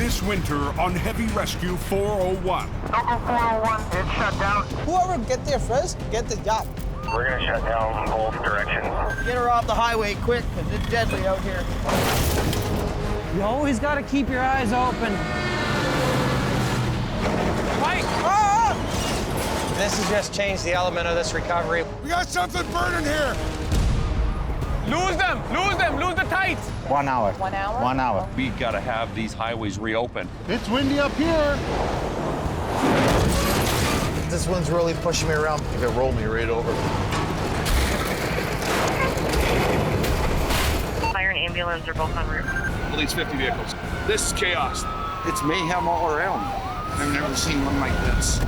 This winter on Heavy Rescue 401. Local 401, it's shut down. Whoever get there first, get the job. We're gonna shut down both directions. Get her off the highway quick, because it's deadly out here. You always got to keep your eyes open. Mike! Ah! This has just changed the element of this recovery. We got something burning here. Lose the tights. 1 hour. 1 hour? 1 hour. We gotta have these highways reopened. It's windy up here. This one's really pushing me around. It rolled me right over. Fire and ambulance are both en route. At least 50 vehicles. This is chaos. It's mayhem all around. I've never seen one like this.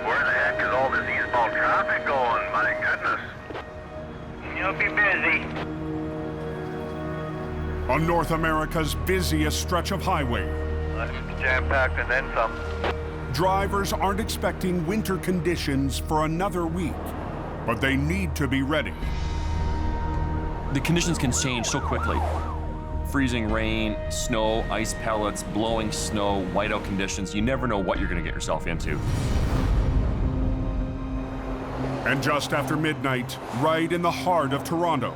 Where the heck is all this eastbound traffic going? My goodness. You'll be busy. On North America's busiest stretch of highway, Jam-packed and then some. drivers aren't expecting winter conditions for another week, but they need to be ready. The conditions can change so quickly. Freezing rain, snow, ice pellets, blowing snow, whiteout conditions. You never know what you're going to get yourself into. And just after midnight, right in the heart of Toronto,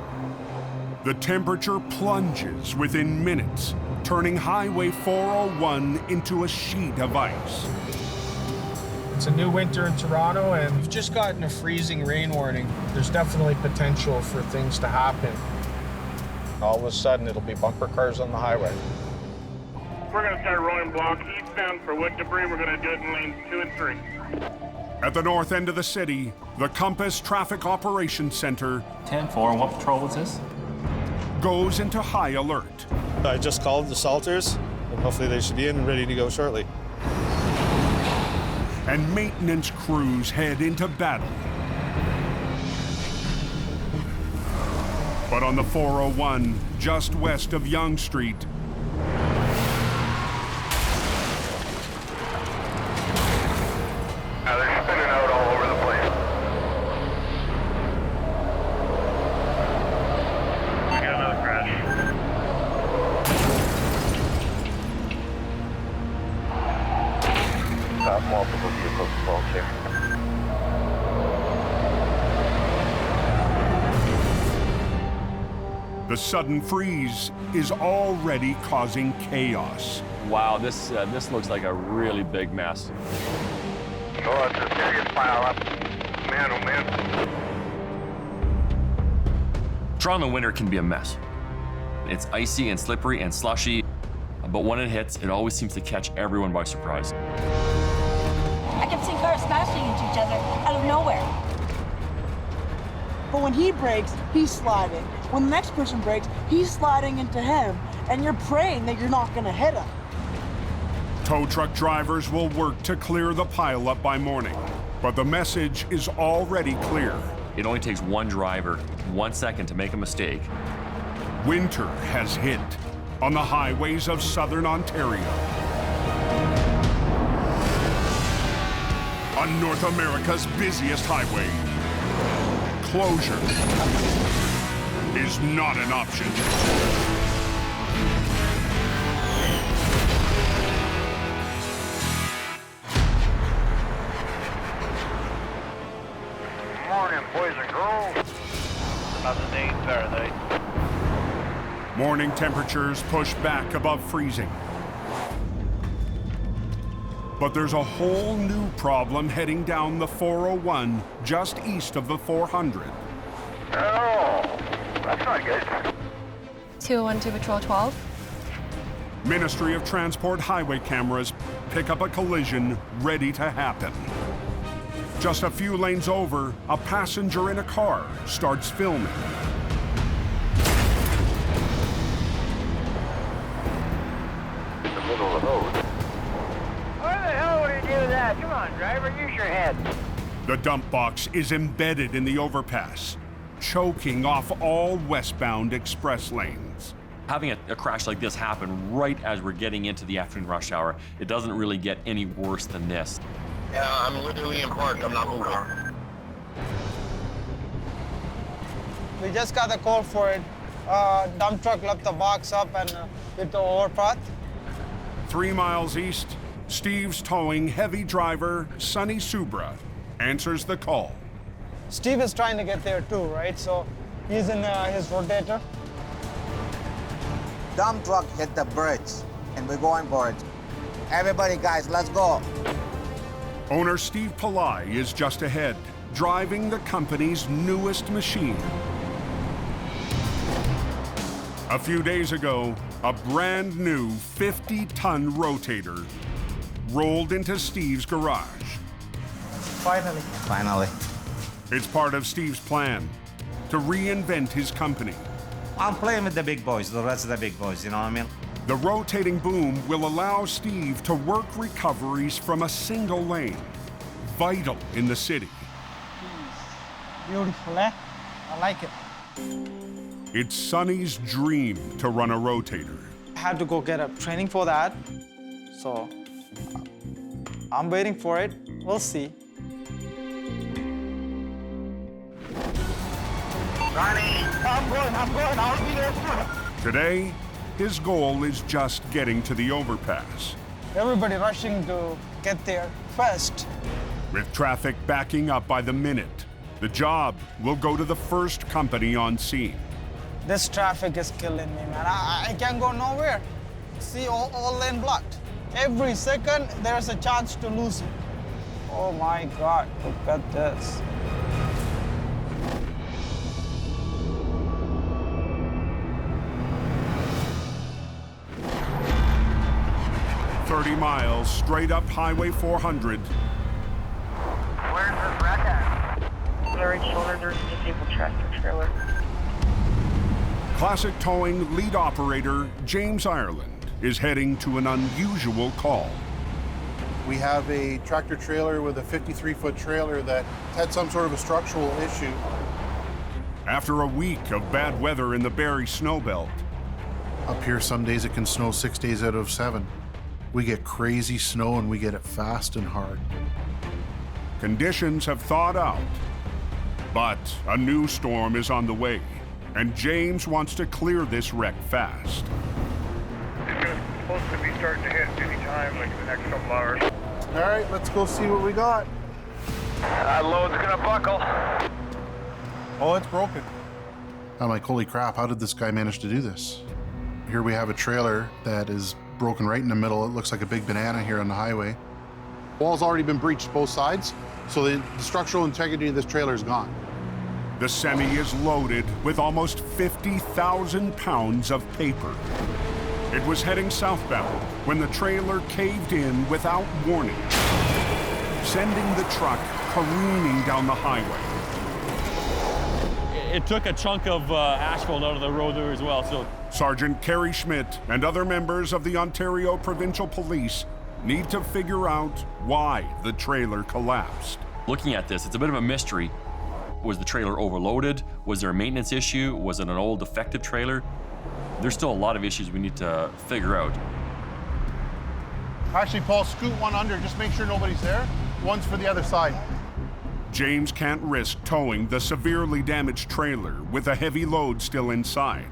the temperature plunges within minutes, turning Highway 401 into a sheet of ice. It's a new winter in Toronto, and we've just gotten a freezing rain warning. There's definitely potential for things to happen. All of a sudden, it'll be bumper cars on the highway. We're gonna start rolling block eastbound for wood debris. We're gonna do it in lanes 2 and 3. At the north end of the city, the Compass Traffic Operations Center 10-4, and what patrol was this? goes into high alert. I just called the Salters, and hopefully they should be in and ready to go shortly. And maintenance crews head into battle. But on the 401, just west of Yonge Street, They're spinning out all over the place. We got another crash. Got multiple vehicles involved here. the sudden freeze is already causing chaos. Wow, this looks like a really big mess. Oh, it's a serious pile up. Man, oh man. Toronto winter can be a mess. It's icy and slippery and slushy, but when it hits, it always seems to catch everyone by surprise. I kept seeing cars smashing into each other out of nowhere. But when he brakes, he's sliding. When the next person brakes, he's sliding into him, and you're praying that you're not gonna hit him. Tow truck drivers will work to clear the pileup by morning, but the message is already clear. It only takes one driver, 1 second to make a mistake. Winter has hit on the highways of southern Ontario. On North America's busiest highway, closure is not an option. Morning, boys and girls. How's the days are they? Morning temperatures push back above freezing. But there's a whole new problem heading down the 401 just east of the 400. Oh, that's not good. 201 to Patrol 12. Ministry of Transport highway cameras pick up a collision ready to happen. Just a few lanes over, a passenger in a car starts filming. In the middle of the road. Why the hell would he do that? Come on, driver, use your head. The dump box is embedded in the overpass, choking off all westbound express lanes. Having a crash like this happen right as we're getting into the afternoon rush hour, it doesn't really get any worse than this. Yeah, I'm literally in park. I'm not moving. We just got the call for it. Dump truck left the box up and hit the overpath. 3 miles east, Steve's towing heavy driver Sonny Subra answers the call. Steve is trying to get there too, right? So he's in his rotator. Dump truck hit the bridge, and we're going for it. Everybody, guys, let's go. Owner Steve Pillai is just ahead, driving the company's newest machine. A few days ago, a brand new 50-ton rotator rolled into Steve's garage. Finally. It's part of Steve's plan to reinvent his company. I'm playing with the big boys, the rest of the big boys, you know what I mean? The rotating boom will allow Steve to work recoveries from a single lane, vital in the city. Beautiful, eh? I like it. It's Sonny's dream to run a rotator. I had to go get a training for that. So I'm waiting for it. We'll see. Ronnie, I'm going. I'll be there soon. Today, his goal is just getting to the overpass. Everybody rushing to get there first. With traffic backing up by the minute, the job will go to the first company on scene. This traffic is killing me, man. I can't go nowhere. See, all lane blocked. Every second, there's a chance to lose it. Oh my God, look at this. Miles straight up Highway 400. Where's this wreck at? The right shoulder, there's a disabled tractor trailer. Classic Towing lead operator James Ireland is heading to an unusual call. We have a tractor trailer with a 53-foot trailer that had some sort of a structural issue. After a week of bad weather in the Barrie Snowbelt. Up here, some days it can snow 6 days out of 7. We get crazy snow and we get it fast and hard. Conditions have thawed out, but a new storm is on the way, and James wants to clear this wreck fast. It's supposed to be starting to hit any time, like in the next couple hours. All right, let's go see what we got. That load's gonna buckle. Oh, it's broken. I'm like, holy crap, how did this guy manage to do this? Here we have a trailer that is broken right in the middle. It looks like a big banana here on the highway. Wall's already been breached both sides, so the structural integrity of this trailer is gone. The semi is loaded with almost 50,000 pounds of paper. It was heading southbound when the trailer caved in without warning, sending the truck careening down the highway. It took a chunk of asphalt out of the road there as well, so. Sergeant Kerry Schmidt and other members of the Ontario Provincial Police need to figure out why the trailer collapsed. Looking at this, it's a bit of a mystery. Was the trailer overloaded? Was there a maintenance issue? Was it an old defective trailer? There's still a lot of issues we need to figure out. Actually, Paul, scoot one under, just make sure nobody's there. One's for the other side. James can't risk towing the severely damaged trailer with a heavy load still inside.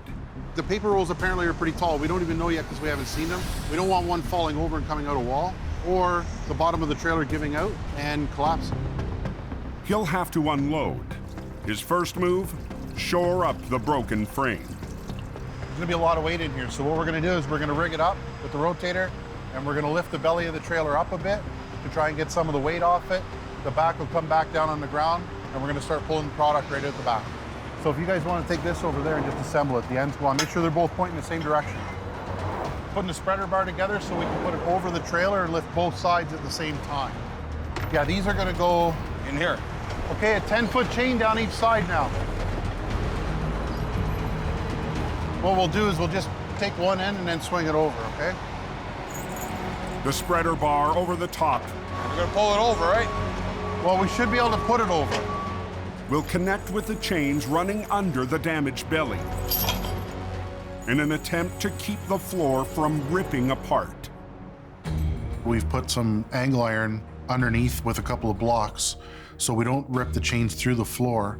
The paper rolls apparently are pretty tall. We don't even know yet because we haven't seen them. We don't want one falling over and coming out a wall, or the bottom of the trailer giving out and collapsing. He'll have to unload. His first move, shore up the broken frame. There's gonna be a lot of weight in here, so what we're gonna do is we're gonna rig it up with the rotator, and we're gonna lift the belly of the trailer up a bit to try and get some of the weight off it. The back will come back down on the ground, and we're gonna start pulling the product right out the back. So if you guys want to take this over there and just assemble it, the ends go on. Make sure they're both pointing the same direction. Putting the spreader bar together so we can put it over the trailer and lift both sides at the same time. Yeah, these are gonna go In here. Okay, a 10-foot chain down each side now. What we'll do is we'll just take one end and then swing it over, okay? The spreader bar over the top. We're gonna pull it over, right? Well, we should be able to put it over. Will connect with the chains running under the damaged belly in an attempt to keep the floor from ripping apart. We've put some angle iron underneath with a couple of blocks so we don't rip the chains through the floor.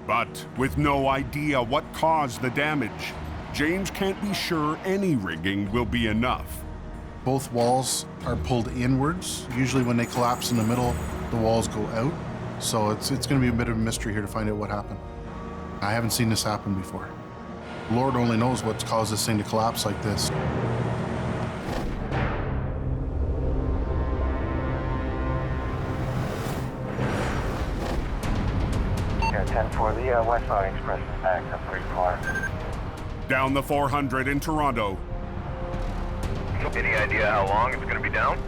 But with no idea what caused the damage, James can't be sure any rigging will be enough. Both walls are pulled inwards. Usually when they collapse in the middle, the walls go out. So it's going to be a bit of a mystery here to find out what happened. I haven't seen this happen before. Lord only knows what's caused this thing to collapse like this. Yeah, 10-4, the westbound express is backed up pretty far. Down the 400 in Toronto. Any idea how long it's going to be down?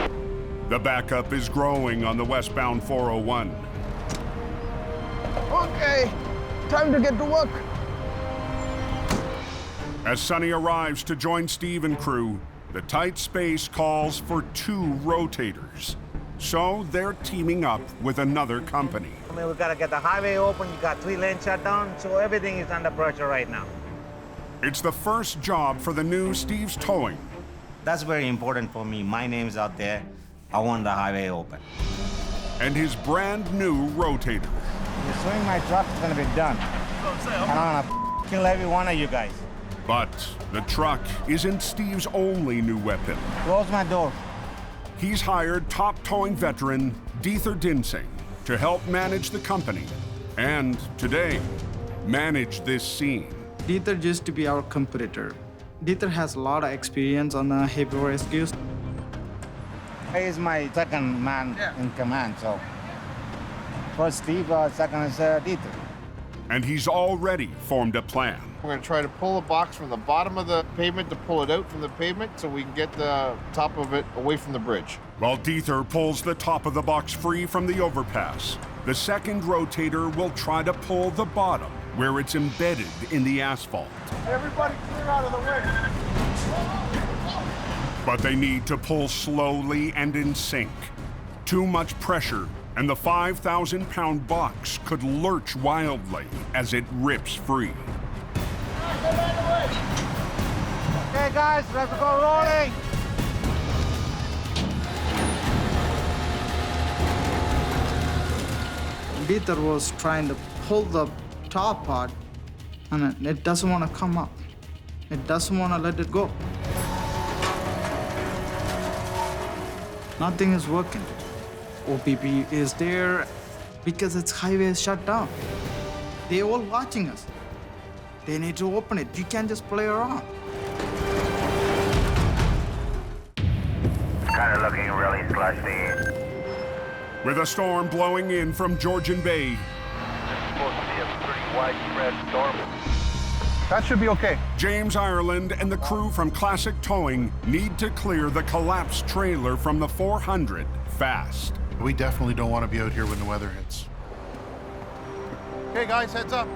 The backup is growing on the westbound 401. Okay, time to get to work. As Sonny arrives to join Steve and crew, the tight space calls for 2 rotators. So they're teaming up with another company. I mean, we gotta get the highway open, you got 3 lanes shut down, so everything is under pressure right now. It's the first job for the new Steve's Towing. That's very important for me. My name's out there. I want the highway open. And his brand new rotator. You swing my truck, it's gonna be done. And I'm gonna kill every one of you guys. But the truck isn't Steve's only new weapon. Close my door. He's hired top towing veteran Deether Dinsing to help manage the company. And today, manage this scene. Deether used to be our competitor. Deether has a lot of experience on heavy rescues. He is my second man in command, so first Steve, second is Deether. And he's already formed a plan. We're going to try to pull the box from the bottom of the pavement to pull it out from the pavement so we can get the top of it away from the bridge. While Deether pulls the top of the box free from the overpass, the second rotator will try to pull the bottom where it's embedded in the asphalt. Everybody clear out of the way. But they need to pull slowly and in sync. Too much pressure, and the 5,000-pound box could lurch wildly as it rips free. Okay, guys, let's go rolling. Deether was trying to pull the top part, and it doesn't want to come up. It doesn't want to let it go. Nothing is working. OPP is there because its highway is shut down. They're all watching us. They need to open it. You can't just play around. It's kind of looking really slushy. With a storm blowing in from Georgian Bay, Supposed to be a pretty widespread storm. That should be okay. James Ireland and the crew from Classic Towing need to clear the collapsed trailer from the 400 fast. We definitely don't want to be out here when the weather hits. Okay, guys, heads up.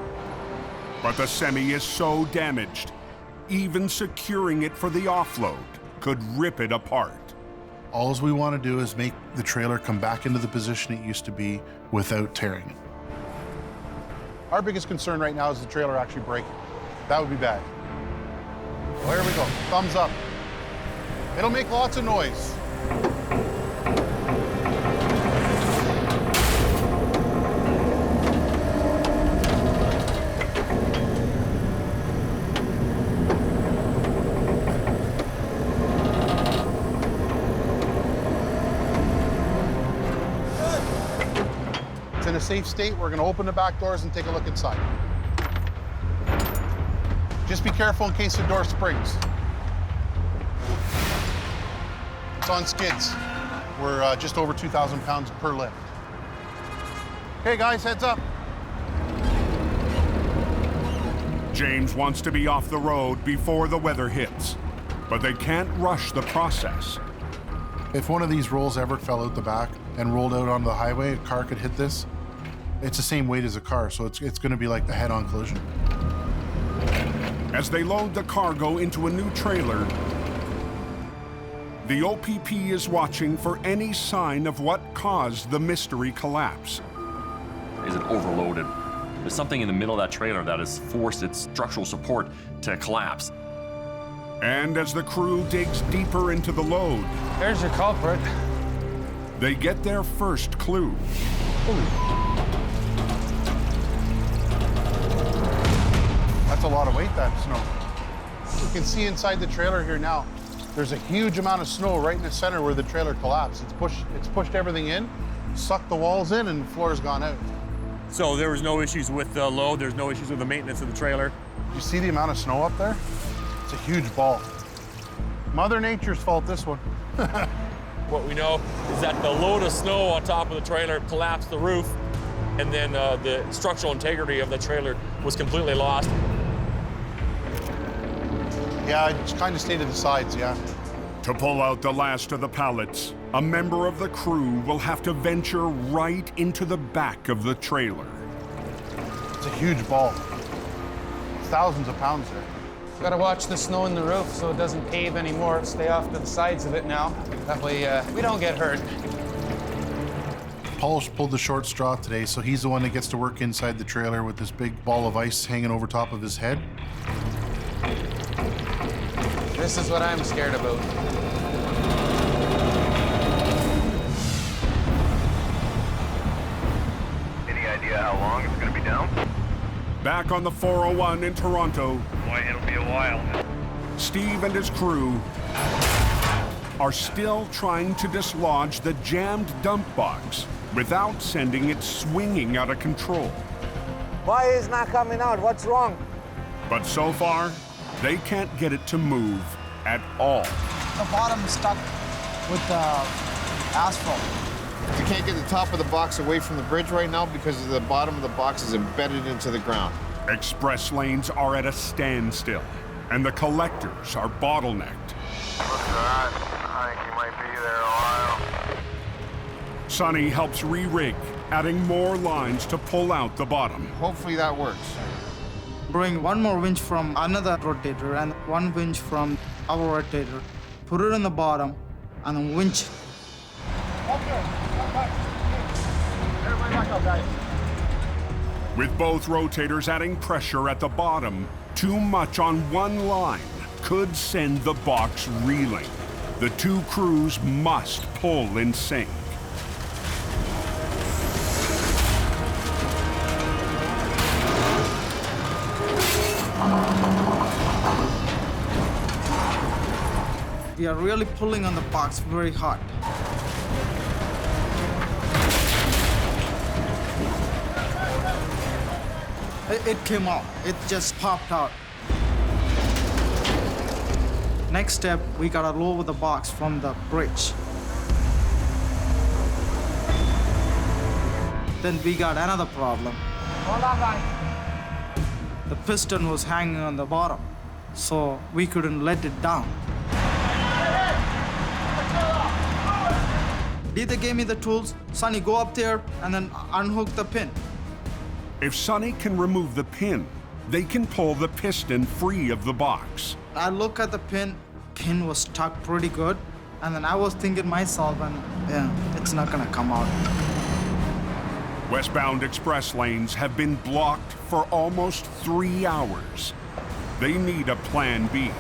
But the semi is so damaged, even securing it for the offload could rip it apart. All we want to do is make the trailer come back into the position it used to be without tearing it. Our biggest concern right now is the trailer actually breaking. That would be bad. Well, here we go. Thumbs up. It'll make lots of noise. It's in a safe state. We're going to open the back doors and take a look inside. Just be careful in case the door springs. It's on skids. We're just over 2,000 pounds per lift. Okay, guys, heads up. James wants to be off the road before the weather hits, but they can't rush the process. If one of these rolls ever fell out the back and rolled out onto the highway, a car could hit this. It's the same weight as a car, so it's going to be like a head-on collision. As they load the cargo into a new trailer, the OPP is watching for any sign of what caused the mystery collapse. Is it overloaded? There's something in the middle of that trailer that has forced its structural support to collapse. And as the crew digs deeper into the load, There's your culprit. they get their first clue. That's a lot of weight, that snow. You can see inside the trailer here now, there's a huge amount of snow right in the center where the trailer collapsed. It's pushed everything in, sucked the walls in, and the floor's gone out. So there was no issues with the load, there's no issues with the maintenance of the trailer. You see the amount of snow up there? It's a huge ball. Mother Nature's fault, this one. What we know is that the load of snow on top of the trailer collapsed the roof, and then the structural integrity of the trailer was completely lost. Yeah, it just kind of stayed to the sides, yeah. To pull out the last of the pallets, a member of the crew will have to venture right into the back of the trailer. It's a huge ball. It's thousands of pounds there. Gotta watch the snow in the roof so it doesn't cave anymore. Stay off to the sides of it now. That way we don't get hurt. Paul's pulled the short straw today, so he's the one that gets to work inside the trailer with this big ball of ice hanging over top of his head. This is what I'm scared about. Any idea how long it's gonna be down? Back on the 401 in Toronto, Boy, it'll be a while. Steve and his crew are still trying to dislodge the jammed dump box without sending it swinging out of control. Why is not coming out? What's wrong? But so far, they can't get it to move at all. The bottom is stuck with the asphalt. You can't get the top of the box away from the bridge right now because the bottom of the box is embedded into the ground. Express lanes are at a standstill, and the collectors are bottlenecked. Looks hot. I think you might be there a while. Sonny helps re-rig, adding more lines to pull out the bottom. Hopefully that works. Bring one more winch from another rotator and one winch from our rotator. Put it in the bottom and then winch. Okay, everybody back up, guys. With both rotators adding pressure at the bottom, too much on one line could send the box reeling. The two crews must pull in sync. We are really pulling on the box very hard. It came out. It just popped out. Next step, we gotta lower the box from the bridge. Then we got another problem. Hold on, guys. The piston was hanging on the bottom, so we couldn't let it down. Dita gave me the tools. Sonny, go up there and then unhook the pin. If Sonny can remove the pin, they can pull the piston free of the box. I look at the pin was stuck pretty good. And then I was thinking myself, and yeah, it's not gonna come out. Westbound express lanes have been blocked for almost 3 hours. They need a plan B.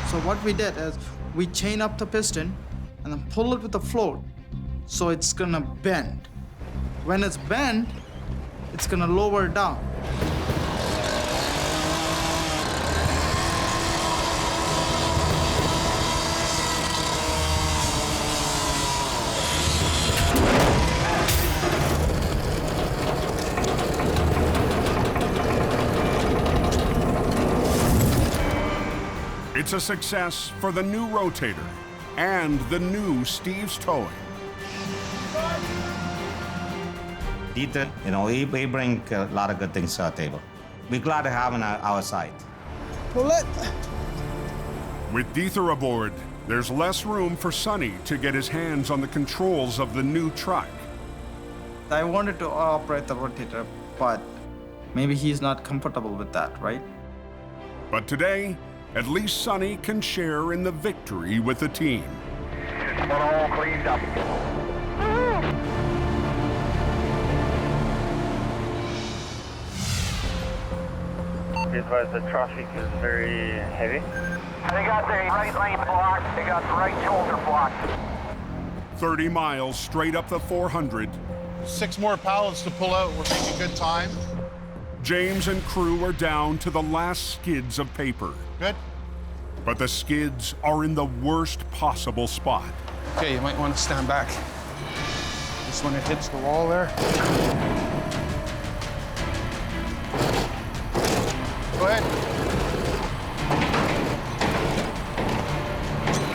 So what we did is we chain up the piston and then pull it with the float so it's gonna bend. When it's bent, it's gonna lower down. It's a success for the new rotator and the new Steve's towing. Dieter, we bring a lot of good things to our table. We're glad to have on our side. Pull it. With Deether aboard, there's less room for Sonny to get his hands on the controls of the new truck. I wanted to operate the rotator, but maybe he's not comfortable with that, right? But today, at least Sonny can share in the victory with the team. It's all cleaned up. Because the traffic is very heavy. They got the right lane blocked. They got the right shoulder blocked. 30 miles straight up the 400, 6 more pallets to pull out. We're making good time. James and crew are down to the last skids of paper. Good. But the skids are in the worst possible spot. Okay, you might want to stand back. Just when it hits the wall there. Go ahead.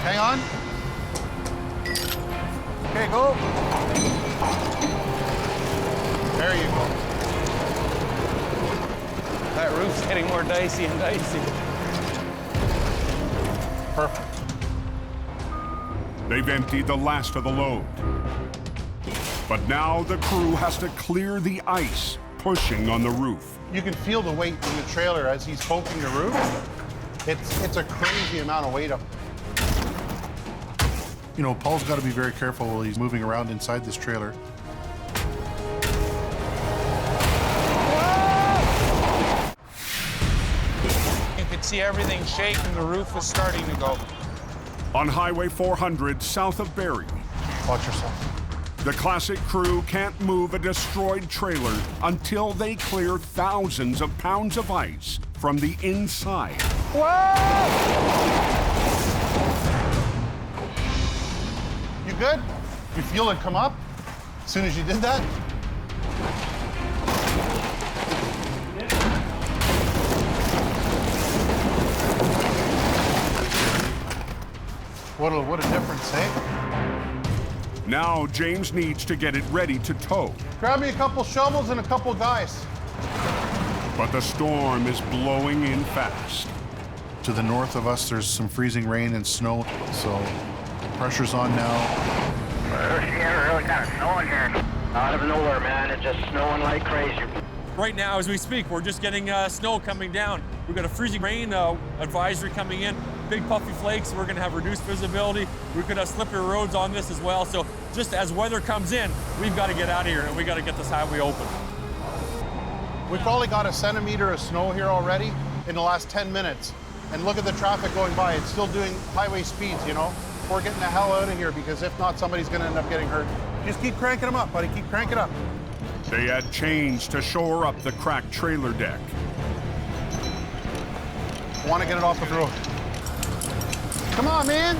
Hang on. Okay, go. There you go. That roof's getting more dicey and dicey. Perfect. They've emptied the last of the load. But now the crew has to clear the ice, pushing on the roof. You can feel the weight in the trailer as he's poking the roof. It's a crazy amount of weight up. You know, Paul's got to be very careful while he's moving around inside this trailer. You could see everything shake and the roof was starting to go. On Highway 400 south of Barrie, watch yourself. The classic crew can't move a destroyed trailer until they clear thousands of pounds of ice from the inside. Whoa! You good? You feel it come up as soon as you did that? What a difference, eh? Now James needs to get it ready to tow. Grab me a couple shovels and a couple guys. But the storm is blowing in fast. To the north of us, there's some freezing rain and snow, so pressure's on now. We're really kind of snowing here. Out of nowhere, man. It's just snowing like crazy. Right now, as we speak, we're just getting snow coming down. We've got a freezing rain advisory coming in, big puffy flakes. We're gonna have reduced visibility. We could have slippery roads on this as well. So just as weather comes in, we've got to get out of here and we got to get this highway open. We probably got 1 centimeter of snow here already in the last 10 minutes. And look at the traffic going by. It's still doing highway speeds, you know? We're getting the hell out of here because if not, somebody's gonna end up getting hurt. Just keep cranking them up, buddy. Keep cranking up. They add chains to shore up the cracked trailer deck. I want to get it off the road. Come on, man.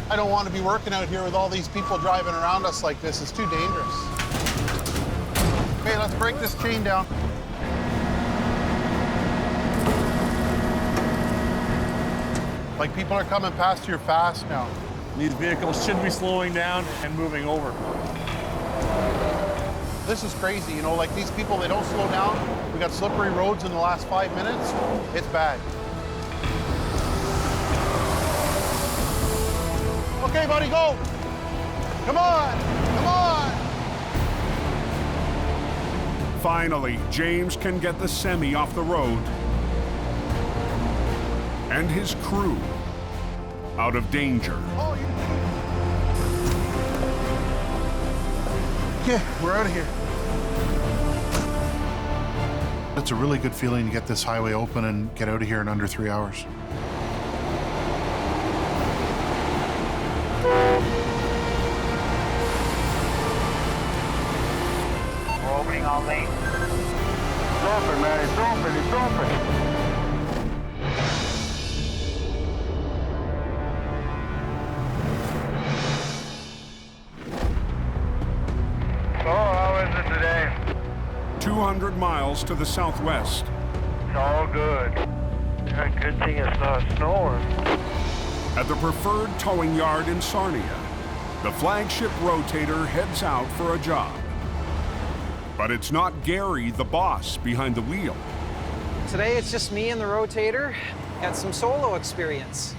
I don't want to be working out here with all these people driving around us like this. It's too dangerous. Okay, let's break this chain down. Like people are coming past here fast now. These vehicles should be slowing down and moving over. This is crazy, you know, like these people, they don't slow down. We got slippery roads in the last 5 minutes. It's bad. Okay, buddy, go. Come on, come on. Finally, James can get the semi off the road and his crew out of danger. Okay, we're out of here. It's a really good feeling to get this highway open and get out of here in under 3 hours. We're opening all lanes. It's open, man. It's open. It's open. So, how is it today? 200 miles to the southwest. It's all good. Yeah, good thing it's not snowing. At the preferred towing yard in Sarnia, the flagship Rotator heads out for a job. But it's not Gary, the boss, behind the wheel. Today it's just me and the Rotator. Got some solo experience.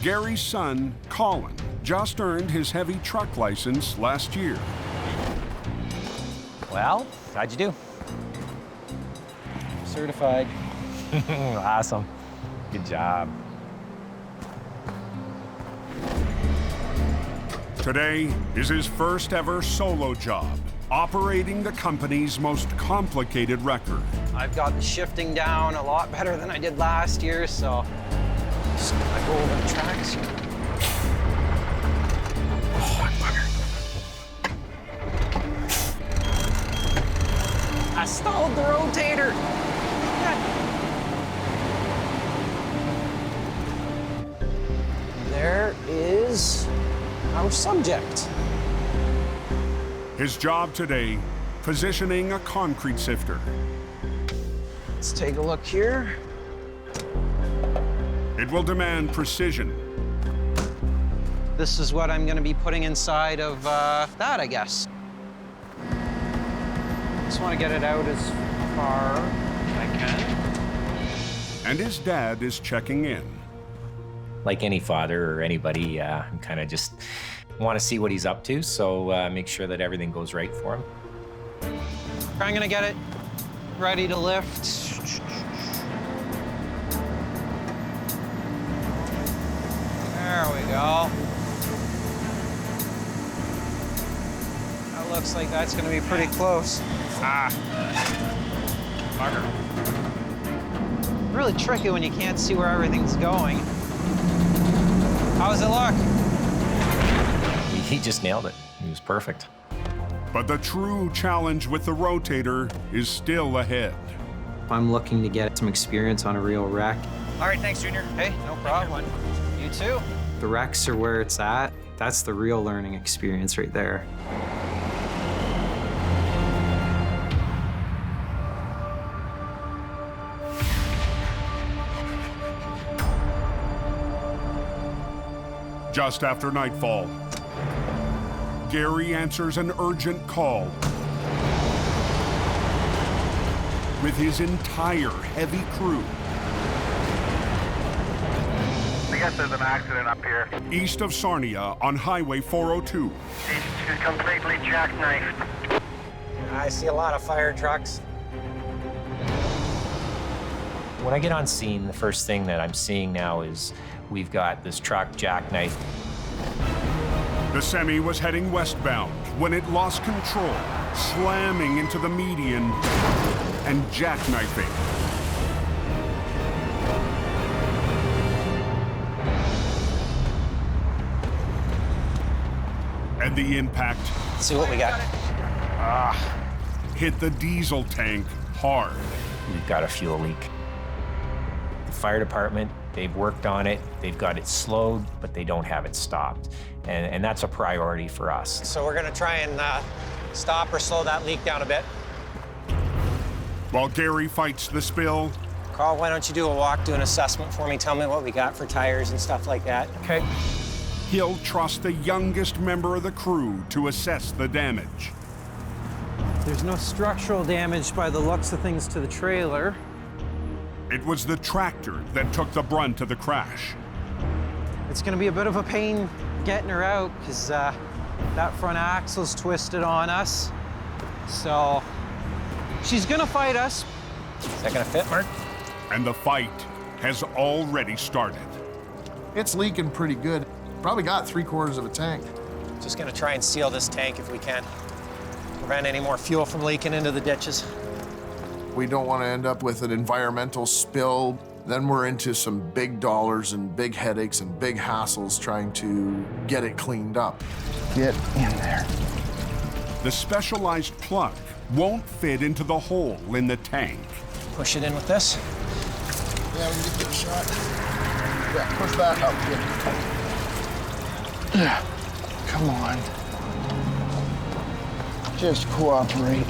Gary's son, Colin, just earned his heavy truck license last year. Well, how'd you do? Certified. Awesome. Good job. Today is his first ever solo job, operating the company's most complicated record. I've got the shifting down a lot better than I did last year, so just gonna go over the tracks here. stalled the rotator. There is our subject. His job today, positioning a concrete sifter. Let's take a look here. It will demand precision. This is what I'm going to be putting inside of that, I guess. Just want to get it out as far as I can. And his dad is checking in. Like any father or anybody, I'm kind of just want to see what he's up to, so make sure that everything goes right for him. I'm going to get it ready to lift. There we go. That looks like that's going to be pretty close. Bugger. Really tricky when you can't see where everything's going. How does it look? He just nailed it. He was perfect. But the true challenge with the rotator is still ahead. I'm looking to get some experience on a real wreck. All right, thanks, Junior. Hey, no problem. You too. The wrecks are where it's at. That's the real learning experience right there. Just after nightfall, Gary answers an urgent call with his entire heavy crew. I guess there's an accident up here. East of Sarnia on Highway 402. She's completely jackknifed. I see a lot of fire trucks. When I get on scene, the first thing that I'm seeing now is we've got this truck jackknifed. The semi was heading westbound when it lost control, slamming into the median and jackknifing. And the impact, Let's see what we got. hit the diesel tank hard. We've got a fuel leak. The fire department, they've worked on it. They've got it slowed, but they don't have it stopped. And that's a priority for us. So we're gonna try and stop or slow that leak down a bit. While Gary fights the spill, Carl, why don't you do a walk, do an assessment for me, tell me what we got for tires and stuff like that. Okay. he'll trust the youngest member of the crew to assess the damage. There's no structural damage by the looks of things to the trailer. It was the tractor that took the brunt of the crash. It's gonna be a bit of a pain getting her out because that front axle's twisted on us. So she's gonna fight us. Is that gonna fit, Mark? And the fight has already started. It's leaking pretty good. Probably got 3/4 of a tank. Just gonna try and seal this tank if we can. Prevent any more fuel from leaking into the ditches. We don't want to end up with an environmental spill. Then we're into some big dollars and big headaches and big hassles trying to get it cleaned up. Get in there. The specialized plug won't fit into the hole in the tank. Push it in with this. Yeah, we can get a shot. Yeah, push that up. Yeah. Come on. Just cooperate.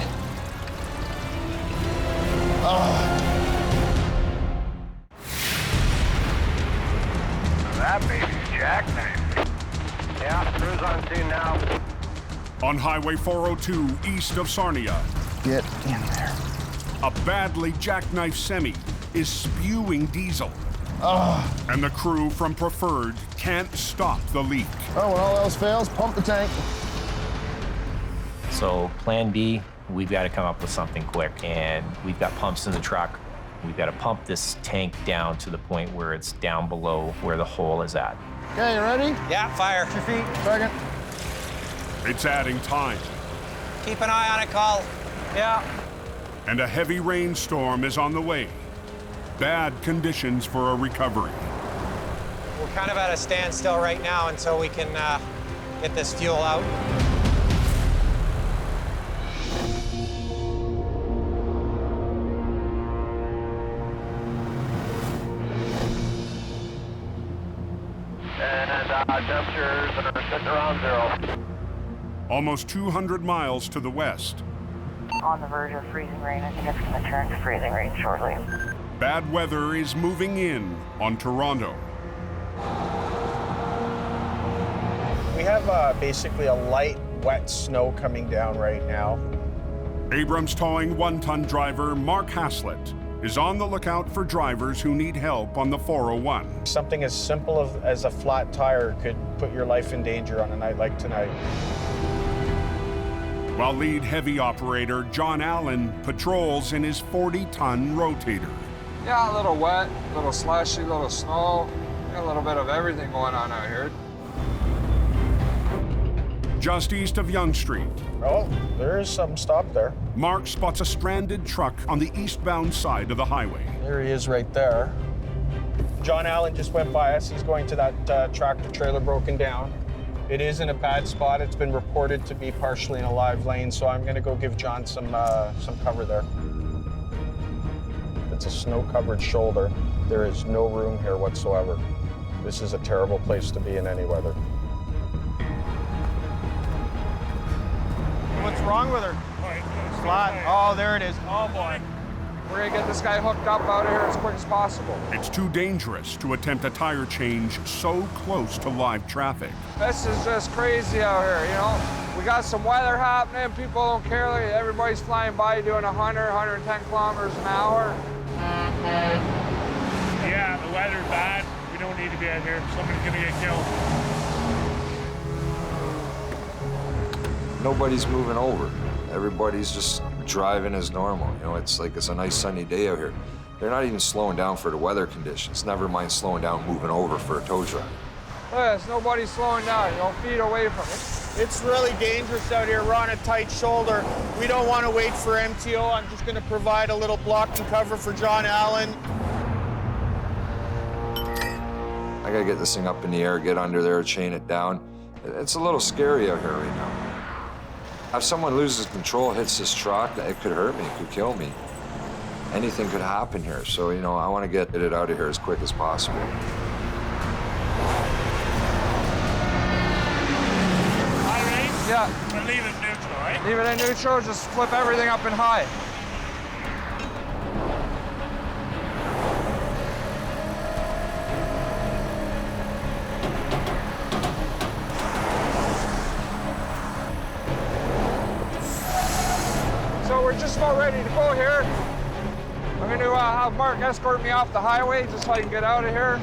That baby's jackknifed. Yeah, cruise on 2 now. On Highway 402 east of Sarnia, Get in there. a badly jackknifed semi is spewing diesel. And the crew from Preferred can't stop the leak. Oh, when all else fails, pump the tank. So plan B, we've got to come up with something quick, and we've got pumps in the truck. We've got to pump this tank down to the point where it's down below where the hole is at. Okay, you ready? Yeah, fire. 2 feet. Second. It's adding time, Keep an eye on it, Carl. Yeah. and a heavy rainstorm is on the way. Bad conditions for a recovery. We're kind of at a standstill right now until we can get this fuel out. Temperatures are sitting around 0. Almost 200 miles to the west, On the verge of freezing rain. I think it's going to turn to freezing rain shortly. bad weather is moving in on Toronto. We have basically a light, wet snow coming down right now. Abrams Towing one-ton driver Mark Haslett is on the lookout for drivers who need help on the 401. Something as simple as a flat tire could put your life in danger on a night like tonight. While lead heavy operator John Allen patrols in his 40-ton Rotator. Yeah, a little wet, a little slushy, a little snow, a little bit of everything going on out here. Just east of Yonge Street, Oh, there is some stop there. Mark spots a stranded truck on the eastbound side of the highway. There he is right there. John Allen just went by us. He's going to that tractor trailer broken down. It is in a bad spot. It's been reported to be partially in a live lane, so I'm going to go give John some cover there. It's a snow-covered shoulder. There is no room here whatsoever. This is a terrible place to be in any weather. What's wrong with her? Flat. Oh, there it is. Oh, boy. We're gonna get this guy hooked up out of here as quick as possible. It's too dangerous to attempt a tire change so close to live traffic. This is just crazy out here, you know? We got some weather happening, people don't care, like, everybody's flying by doing 100, 110 kilometers an hour. Yeah, the weather's bad. We don't need to be out here. Somebody's gonna get killed. Nobody's moving over. Everybody's just driving as normal. You know, it's like it's a nice sunny day out here. They're not even slowing down for the weather conditions. Never mind slowing down, moving over for a tow truck. Yes, nobody's slowing down, you know, feet away from it. It's really dangerous out here. We're on a tight shoulder. We don't want to wait for MTO. I'm just going to provide a little block and cover for John Allen. I gotta get this thing up in the air, get under there, chain it down. It's a little scary out here right now. If someone loses control, hits this truck, it could hurt me, it could kill me. Anything could happen here. So, you know, I want to get it out of here as quick as possible. High range? Yeah. But leave it neutral, right? Leave it in neutral, just flip everything up in high. So we're just about ready to go here. I'm going to have Mark escort me off the highway just so I can get out of here.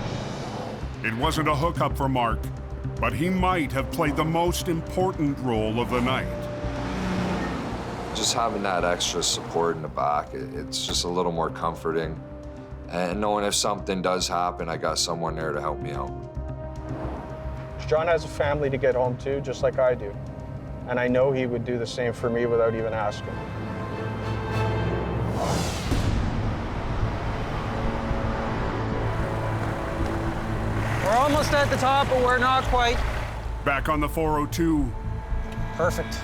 It wasn't a hookup for Mark, but he might have played the most important role of the night. Just having that extra support in the back, it's just a little more comforting. And knowing if something does happen, I got someone there to help me out. John has a family to get home to, just like I do. And I know he would do the same for me without even asking. We're almost at the top, but we're not quite. Back on the 402, Perfect.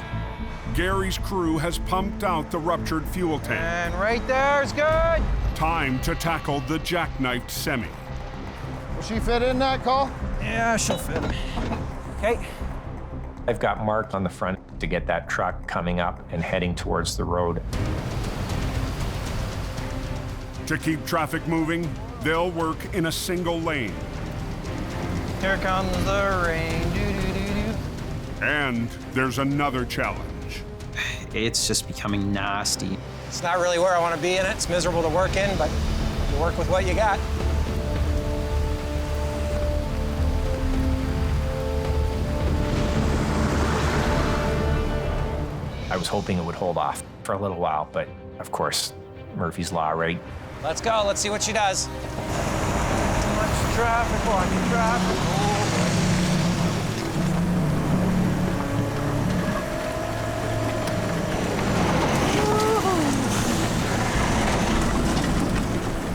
Gary's crew has pumped out the ruptured fuel tank. And right there is good. Time to tackle the jackknifed semi. Will she fit in that, Cole? Yeah, she'll fit. Okay. I've got Mark on the front to get that truck coming up and heading towards the road. To keep traffic moving, they'll work in a single lane. Here comes the rain. Doo-doo-doo-doo. And there's another challenge. It's just becoming nasty. It's not really where I want to be in it. It's miserable to work in, but you work with what you got. I was hoping it would hold off for a little while, but of course, Murphy's Law, right? Let's go. Let's see what she does. Watch traffic, watch traffic.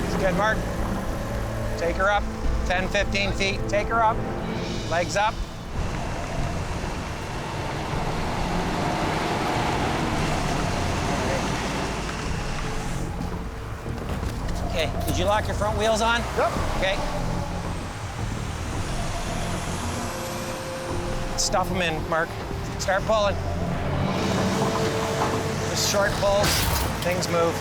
She's good, Mark. Take her up. 10, 15 feet. Take her up. Legs up. Okay, did you lock your front wheels on? Yep. Okay. Stuff them in, Mark. Start pulling. Just short pulls, things move.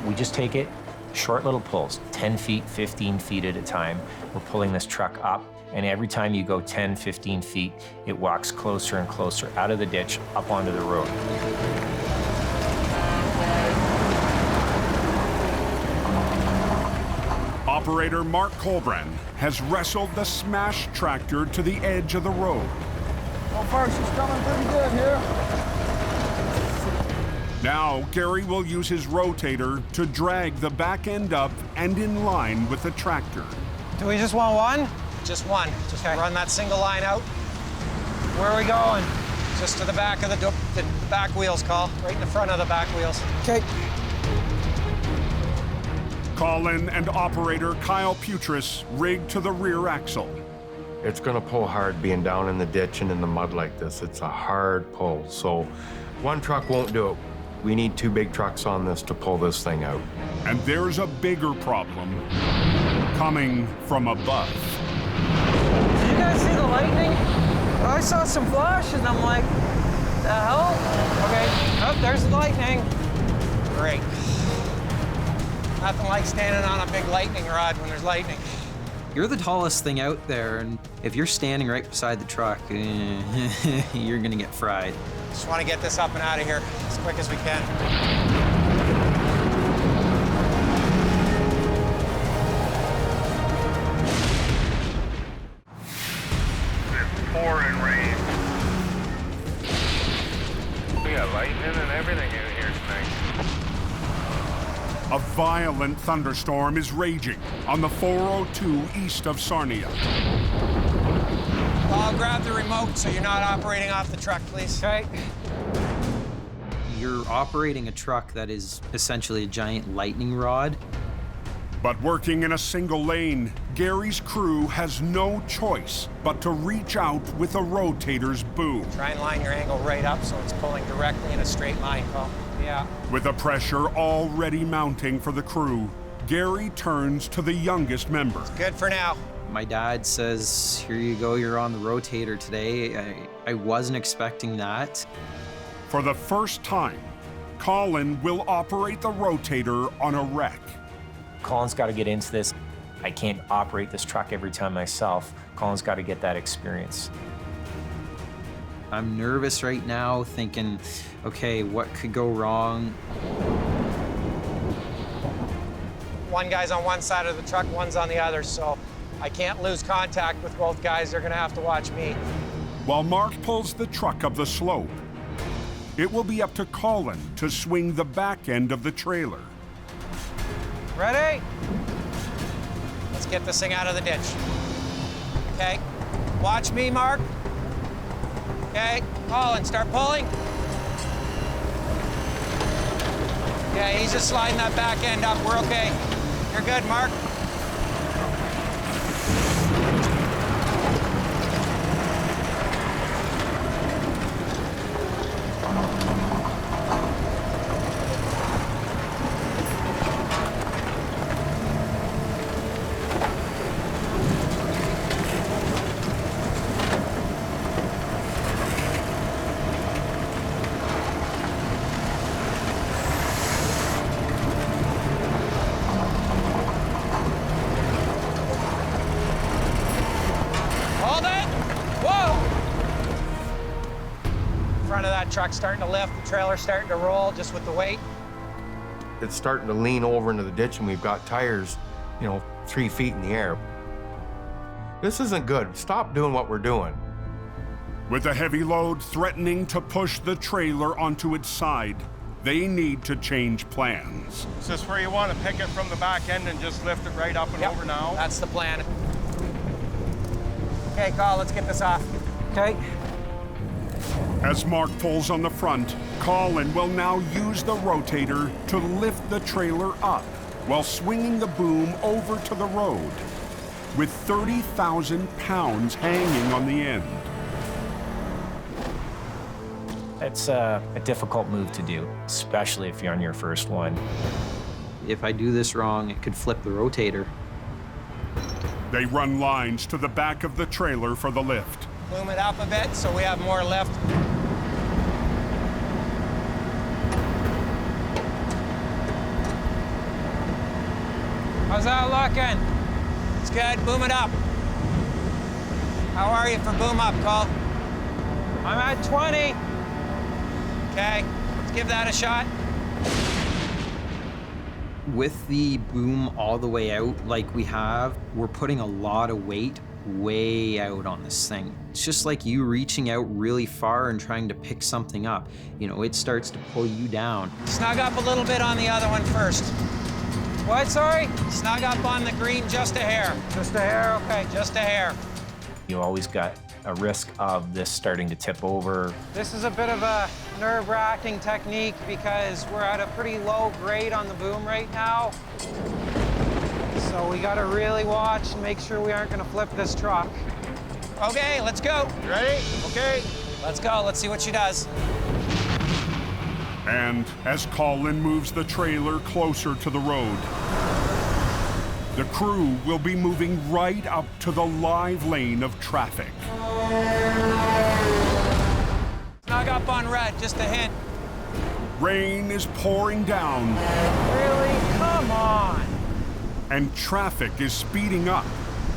We just take it, short little pulls, 10 feet, 15 feet at a time. We're pulling this truck up, and every time you go 10, 15 feet, it walks closer and closer out of the ditch, up onto the road. Operator Mark Colbran has wrestled the smashed tractor to the edge of the road. So far, she's coming pretty good here. Now, Gary will use his rotator to drag the back end up and in line with the tractor. Do we just want one? Just one. Just run that single line out. Where are we going? Just to the back of the back wheels, Call. Right in the front of the back wheels. Okay. Colin and operator Kyle Treacherous rig to the rear axle. It's gonna pull hard being down in the ditch and in the mud like this. It's a hard pull, so one truck won't do it. We need 2 big trucks on this to pull this thing out. And there's a bigger problem coming from above. Did you guys see the lightning? I saw some flashes and I'm like, the hell? Okay, oh, there's the lightning. Great. Nothing like standing on a big lightning rod when there's lightning. You're the tallest thing out there, and if you're standing right beside the truck, you're gonna get fried. Just want to get this up and out of here as quick as we can. It's pouring rain. We got lightning and everything in here tonight. A violent thunderstorm is raging on the 402 east of Sarnia. I'll grab the remote so you're not operating off the truck, please. Okay. You're operating a truck that is essentially a giant lightning rod. But working in a single lane, Gary's crew has no choice but to reach out with a rotator's boom. Try and line your angle right up so it's pulling directly in a straight line, Paul. Yeah. With the pressure already mounting for the crew, Gary turns to the youngest member. It's good for now. My dad says, here you go, you're on the rotator today. I wasn't expecting that. For the first time, Colin will operate the rotator on a wreck. Colin's got to get into this. I can't operate this truck every time myself. Colin's got to get that experience. I'm nervous right now, thinking, okay, what could go wrong? One guy's on one side of the truck, one's on the other, so I can't lose contact with both guys. They're gonna have to watch me. While Mark pulls the truck up the slope, it will be up to Colin to swing the back end of the trailer. Ready? Let's get this thing out of the ditch. Okay, watch me, Mark. Okay, Colin, start pulling. Okay, he's just sliding that back end up. We're okay. You're good, Mark. Truck's starting to lift, the trailer's starting to roll just with the weight. It's starting to lean over into the ditch and we've got tires, 3 feet in the air. This isn't good. Stop doing what we're doing. With a heavy load threatening to push the trailer onto its side, they need to change plans. Is this where you want to pick it from the back end and just lift it right up and over now? That's the plan. Okay, Carl, let's get this off. Okay. As Mark pulls on the front, Colin will now use the rotator to lift the trailer up while swinging the boom over to the road, with 30,000 pounds hanging on the end. It's a difficult move to do, especially if you're on your first one. If I do this wrong, it could flip the rotator. They run lines to the back of the trailer for the lift. Boom it up a bit so we have more lift. How's that looking? It's good. Boom it up. How are you for boom up, Cole? I'm at 20. Okay, let's give that a shot. With the boom all the way out like we have, we're putting a lot of weight way out on this thing. It's just like you reaching out really far and trying to pick something up. You know, it starts to pull you down. Snug up a little bit on the other one first. What, sorry? Snug up on the green just a hair. Just a hair, okay, just a hair. You always got a risk of this starting to tip over. This is a bit of a nerve-wracking technique because we're at a pretty low grade on the boom right now. So we gotta really watch and make sure we aren't gonna flip this truck. Okay, let's go. You ready? Okay. Let's go, let's see what she does. And as Colin moves the trailer closer to the road, the crew will be moving right up to the live lane of traffic. Snug up on red, just a hint. Rain is pouring down. Really? Come on. And traffic is speeding up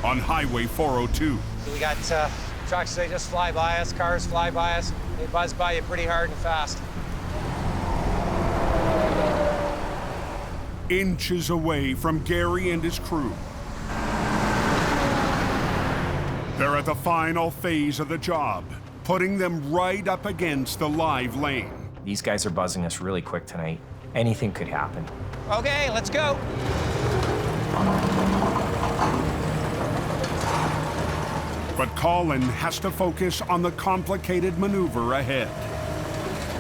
on Highway 402. We got trucks, they just fly by us, cars fly by us. They buzz by you pretty hard and fast. Inches away from Gary and his crew. They're at the final phase of the job, putting them right up against the live lane. These guys are buzzing us really quick tonight. Anything could happen. Okay, let's go. But Colin has to focus on the complicated maneuver ahead.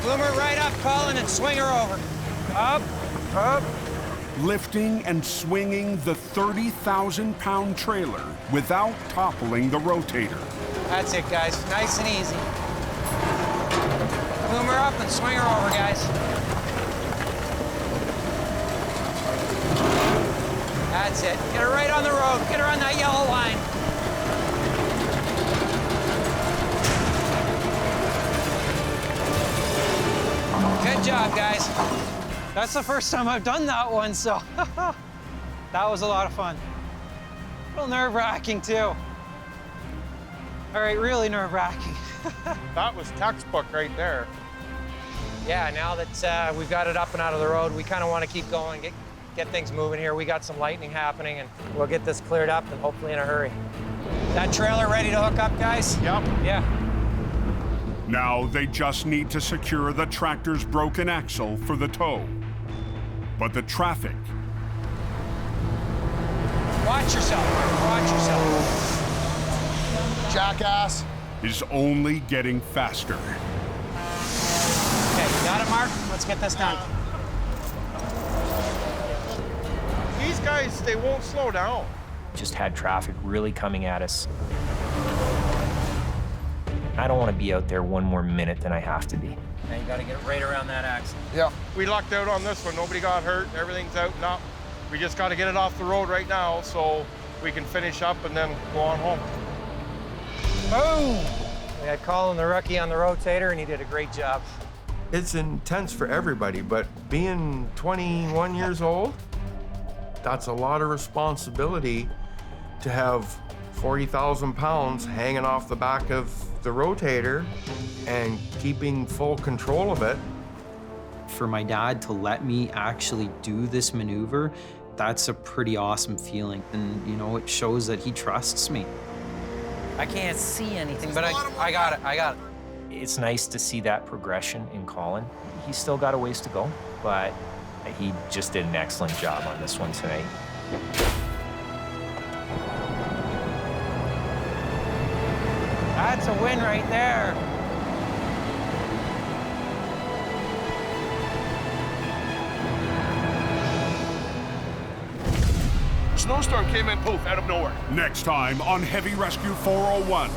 Boom her right up, Colin, and swing her over. Up, up. Lifting and swinging the 30,000-pound trailer without toppling the rotator. That's it, guys. Nice and easy. Boom her up and swing her over, guys. That's it. Get her right on the road. Get her on that yellow line. Good job, guys. That's the first time I've done that one, so that was a lot of fun. A little nerve-wracking, too. All right, really nerve-wracking. That was textbook right there. Yeah, now that we've got it up and out of the road, we kind of want to keep going, get things moving here. We got some lightning happening, and we'll get this cleared up, and hopefully in a hurry. That trailer ready to hook up, guys? Yep. Yeah. Now they just need to secure the tractor's broken axle for the tow. But the traffic... Watch yourself, watch yourself. Jackass is only getting faster. Okay, you got it, Mark? Let's get this done. These guys, they won't slow down. Just had traffic really coming at us. I don't want to be out there one more minute than I have to be. Now you got to get it right around that axle. Yeah. We lucked out on this one. Nobody got hurt. Everything's out and up. We just got to get it off the road right now so we can finish up and then go on home. Boom! We had Colin, the rookie, on the rotator, and he did a great job. It's intense for everybody, but being 21 years old, that's a lot of responsibility to have 40,000 pounds hanging off the back of the rotator and keeping full control of it. For my dad to let me actually do this maneuver, that's a pretty awesome feeling. And, you know, it shows that he trusts me. I can't see anything, but I got it, I got it. It's nice to see that progression in Colin. He's still got a ways to go, but he just did an excellent job on this one tonight. That's a win right there. Snowstorm came in, poof, out of nowhere. Next time on Heavy Rescue 401,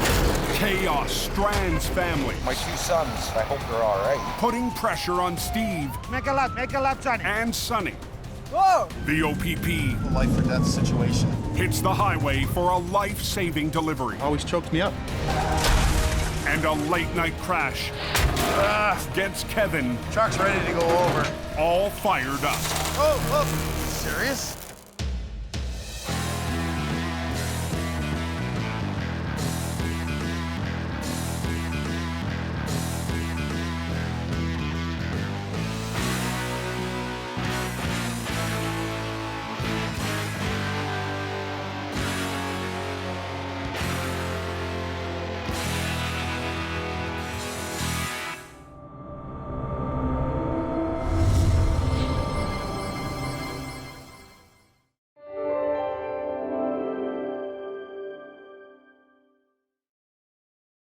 chaos strands family. My two sons, I hope they're all right. Putting pressure on Steve. Make a left, Sonny. And Sonny. Whoa! The OPP. A life or death situation. hits the highway for a life-saving delivery. Always chokes me up. And a late-night crash gets Kevin. Truck's ready to go over. All fired up. Oh, serious?